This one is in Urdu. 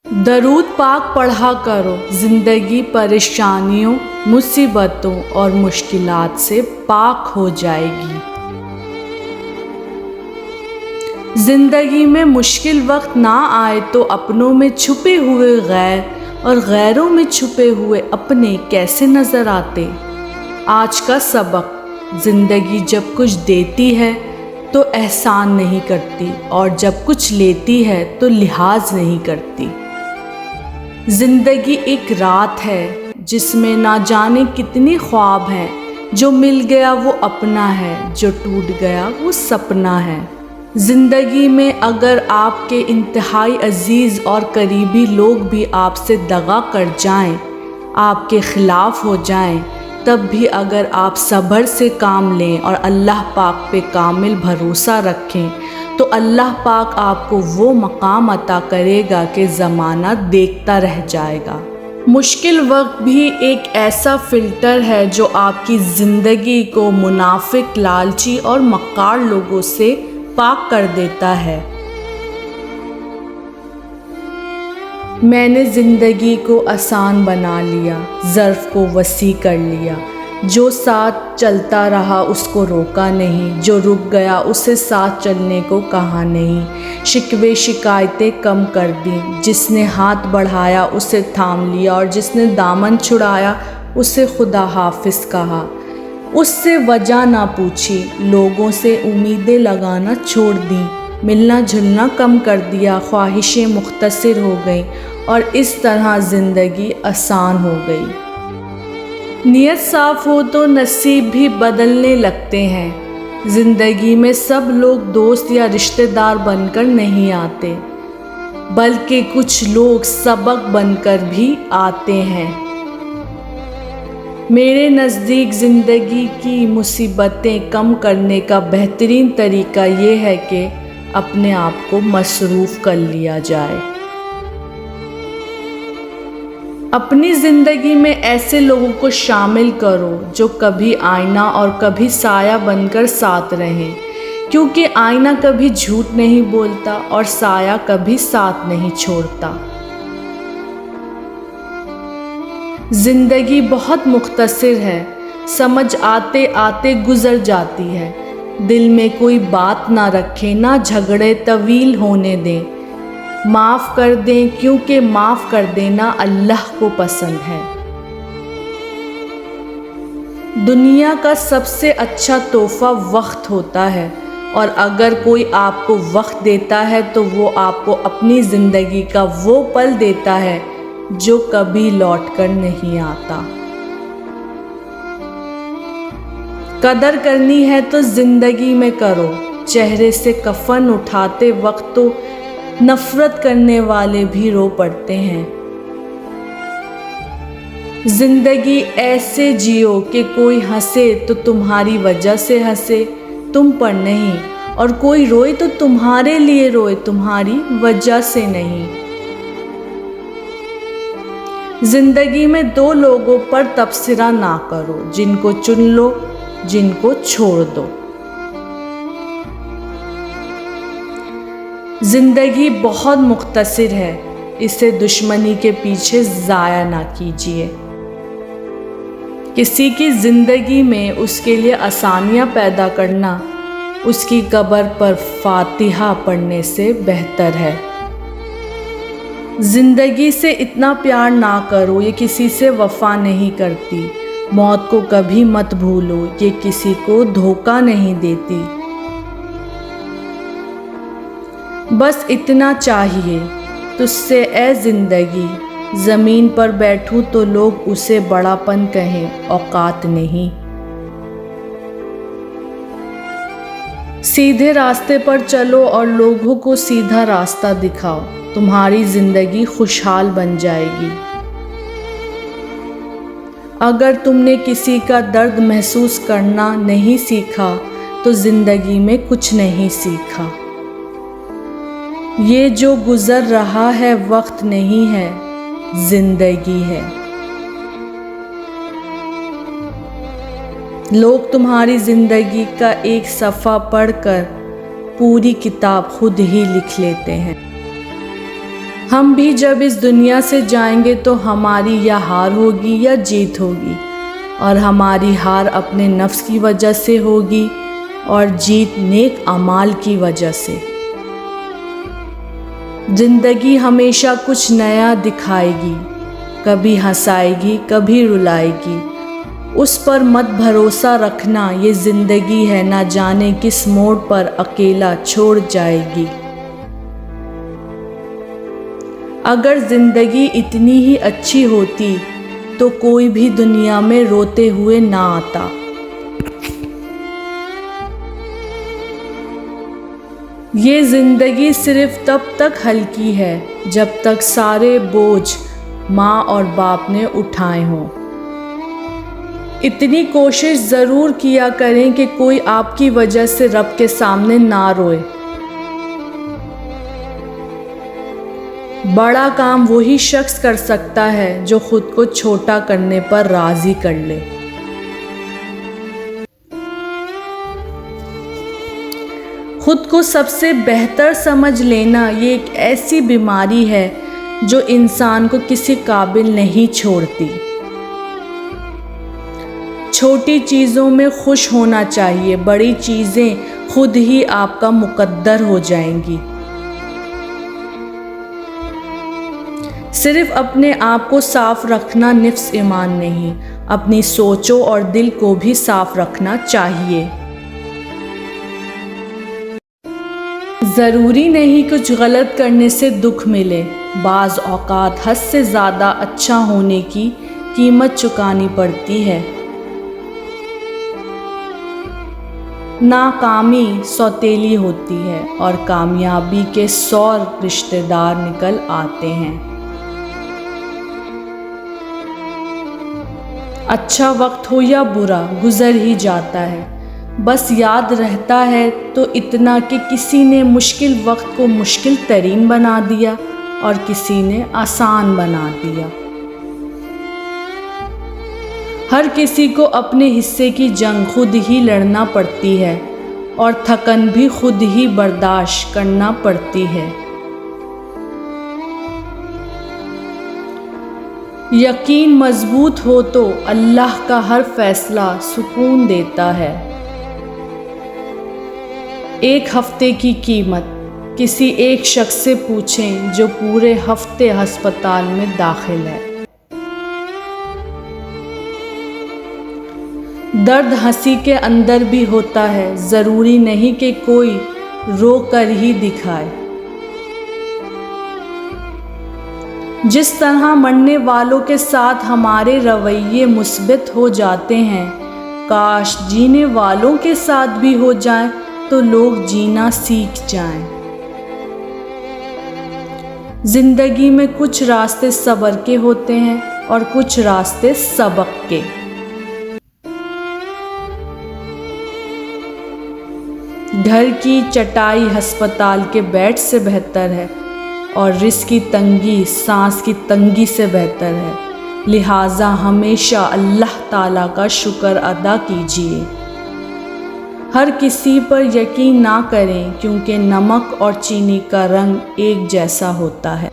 درود پاک پڑھا کرو، زندگی پریشانیوں، مصیبتوں اور مشکلات سے پاک ہو جائے گی۔ زندگی میں مشکل وقت نہ آئے تو اپنوں میں چھپے ہوئے غیر اور غیروں میں چھپے ہوئے اپنے کیسے نظر آتے۔ آج کا سبق: زندگی جب کچھ دیتی ہے تو احسان نہیں کرتی، اور جب کچھ لیتی ہے تو لحاظ نہیں کرتی۔ زندگی ایک رات ہے جس میں نہ جانے کتنے خواب ہیں، جو مل گیا وہ اپنا ہے، جو ٹوٹ گیا وہ سپنا ہے۔ زندگی میں اگر آپ کے انتہائی عزیز اور قریبی لوگ بھی آپ سے دغا کر جائیں، آپ کے خلاف ہو جائیں، تب بھی اگر آپ صبر سے کام لیں اور اللہ پاک پہ کامل بھروسہ رکھیں تو اللہ پاک آپ کو وہ مقام عطا کرے گا کہ زمانہ دیکھتا رہ جائے گا۔ مشکل وقت بھی ایک ایسا فلٹر ہے جو آپ کی زندگی کو منافق، لالچی اور مکار لوگوں سے پاک کر دیتا ہے۔ میں نے زندگی کو آسان بنا لیا، ظرف کو وسیع کر لیا۔ جو ساتھ چلتا رہا اس کو روکا نہیں، جو رک گیا اسے ساتھ چلنے کو کہا نہیں۔ شکوے شکایتیں کم کر دیں، جس نے ہاتھ بڑھایا اسے تھام لیا، اور جس نے دامن چھڑایا اسے خدا حافظ کہا۔ اس سے وجہ نہ پوچھی، لوگوں سے امیدیں لگانا چھوڑ دیں، ملنا جلنا کم کر دیا، خواہشیں مختصر ہو گئیں، اور اس طرح زندگی آسان ہو گئی۔ نیت صاف ہو تو نصیب بھی بدلنے لگتے ہیں۔ زندگی میں سب لوگ دوست یا رشتہ دار بن کر نہیں آتے، بلکہ کچھ لوگ سبق بن کر بھی آتے ہیں۔ میرے نزدیک زندگی کی مصیبتیں کم کرنے کا بہترین طریقہ یہ ہے کہ اپنے آپ کو مصروف کر لیا جائے۔ اپنی زندگی میں ایسے لوگوں کو شامل کرو جو کبھی آئینہ اور کبھی سایہ بن کر ساتھ رہیں، کیونکہ آئینہ کبھی جھوٹ نہیں بولتا اور سایہ کبھی ساتھ نہیں چھوڑتا۔ زندگی بہت مختصر ہے، سمجھ آتے آتے گزر جاتی ہے۔ دل میں کوئی بات نہ رکھیں، نہ جھگڑے طویل ہونے دیں۔ معاف کر دیں، کیونکہ معاف کر دینا اللہ کو پسند ہے۔ دنیا کا سب سے اچھا تحفہ وقت ہوتا ہے، اور اگر کوئی آپ کو وقت دیتا ہے تو وہ آپ کو اپنی زندگی کا وہ پل دیتا ہے جو کبھی لوٹ کر نہیں آتا۔ قدر کرنی ہے تو زندگی میں کرو۔ چہرے سے کفن اٹھاتے وقت تو نفرت کرنے والے بھی رو پڑتے ہیں۔ زندگی ایسے جیو کہ کوئی ہنسے تو تمہاری وجہ سے ہنسے، تم پر نہیں، اور کوئی روئے تو تمہارے لیے روئے، تمہاری وجہ سے نہیں۔ زندگی میں دو لوگوں پر تبصرہ نہ کرو، جن کو چن لو، جن کو چھوڑ دو۔ زندگی بہت مختصر ہے، اسے دشمنی کے پیچھے ضائع نہ کیجیے۔ کسی کی زندگی میں اس کے لیے آسانیاں پیدا کرنا اس کی قبر پر فاتحہ پڑھنے سے بہتر ہے۔ زندگی سے اتنا پیار نہ کرو، یہ کسی سے وفا نہیں کرتی۔ موت کو کبھی مت بھولو، یہ کسی کو دھوکہ نہیں دیتی۔ بس اتنا چاہیے تجھ سے اے زندگی، زمین پر بیٹھوں تو لوگ اسے بڑا پن کہیں، اوقات نہیں۔ سیدھے راستے پر چلو اور لوگوں کو سیدھا راستہ دکھاؤ، تمہاری زندگی خوشحال بن جائے گی۔ اگر تم نے کسی کا درد محسوس کرنا نہیں سیکھا تو زندگی میں کچھ نہیں سیکھا۔ یہ جو گزر رہا ہے وقت نہیں ہے، زندگی ہے۔ لوگ تمہاری زندگی کا ایک صفحہ پڑھ کر پوری کتاب خود ہی لکھ لیتے ہیں۔ ہم بھی جب اس دنیا سے جائیں گے تو ہماری یا ہار ہوگی یا جیت ہوگی، اور ہماری ہار اپنے نفس کی وجہ سے ہوگی اور جیت نیک اعمال کی وجہ سے۔ زندگی ہمیشہ کچھ نیا دکھائے گی، کبھی ہنسائے گی کبھی رلائے گی، اس پر مت بھروسہ رکھنا، یہ زندگی ہے نہ جانے کس موڑ پر اکیلا چھوڑ جائے گی۔ اگر زندگی اتنی ہی اچھی ہوتی تو کوئی بھی دنیا میں روتے ہوئے نہ آتا۔ یہ زندگی صرف تب تک ہلکی ہے جب تک سارے بوجھ ماں اور باپ نے اٹھائے ہوں۔ اتنی کوشش ضرور کیا کریں کہ کوئی آپ کی وجہ سے رب کے سامنے نہ روئے۔ بڑا کام وہی شخص کر سکتا ہے جو خود کو چھوٹا کرنے پر راضی کر لے۔ خود کو سب سے بہتر سمجھ لینا یہ ایک ایسی بیماری ہے جو انسان کو کسی قابل نہیں چھوڑتی۔ چھوٹی چیزوں میں خوش ہونا چاہیے، بڑی چیزیں خود ہی آپ کا مقدر ہو جائیں گی۔ صرف اپنے آپ کو صاف رکھنا نفس ایمان نہیں، اپنی سوچوں اور دل کو بھی صاف رکھنا چاہیے۔ ضروری نہیں کچھ غلط کرنے سے دکھ ملے، بعض اوقات حد سے زیادہ اچھا ہونے کی قیمت چکانی پڑتی ہے۔ ناکامی سوتیلی ہوتی ہے اور کامیابی کے 100 رشتہ دار نکل آتے ہیں۔ اچھا وقت ہو یا برا گزر ہی جاتا ہے، بس یاد رہتا ہے تو اتنا کہ کسی نے مشکل وقت کو مشکل ترین بنا دیا اور کسی نے آسان بنا دیا۔ ہر کسی کو اپنے حصے کی جنگ خود ہی لڑنا پڑتی ہے اور تھکن بھی خود ہی برداشت کرنا پڑتی ہے۔ یقین مضبوط ہو تو اللہ کا ہر فیصلہ سکون دیتا ہے۔ ایک ہفتے کی قیمت کسی ایک شخص سے پوچھیں جو پورے ہفتے ہسپتال میں داخل ہے۔ درد ہنسی کے اندر بھی ہوتا ہے، ضروری نہیں کہ کوئی رو کر ہی دکھائے۔ جس طرح مرنے والوں کے ساتھ ہمارے رویے مثبت ہو جاتے ہیں، کاش جینے والوں کے ساتھ بھی ہو جائیں تو لوگ جینا سیکھ جائیں۔ زندگی میں کچھ راستے صبر کے ہوتے ہیں اور کچھ راستے سبق کے۔ گھر کی چٹائی ہسپتال کے بیڈ سے بہتر ہے اور رزق کی تنگی سانس کی تنگی سے بہتر ہے، لہٰذا ہمیشہ اللہ تعالیٰ کا شکر ادا کیجیے۔ ہر کسی پر یقین نہ کریں کیونکہ نمک اور چینی کا رنگ ایک جیسا ہوتا ہے۔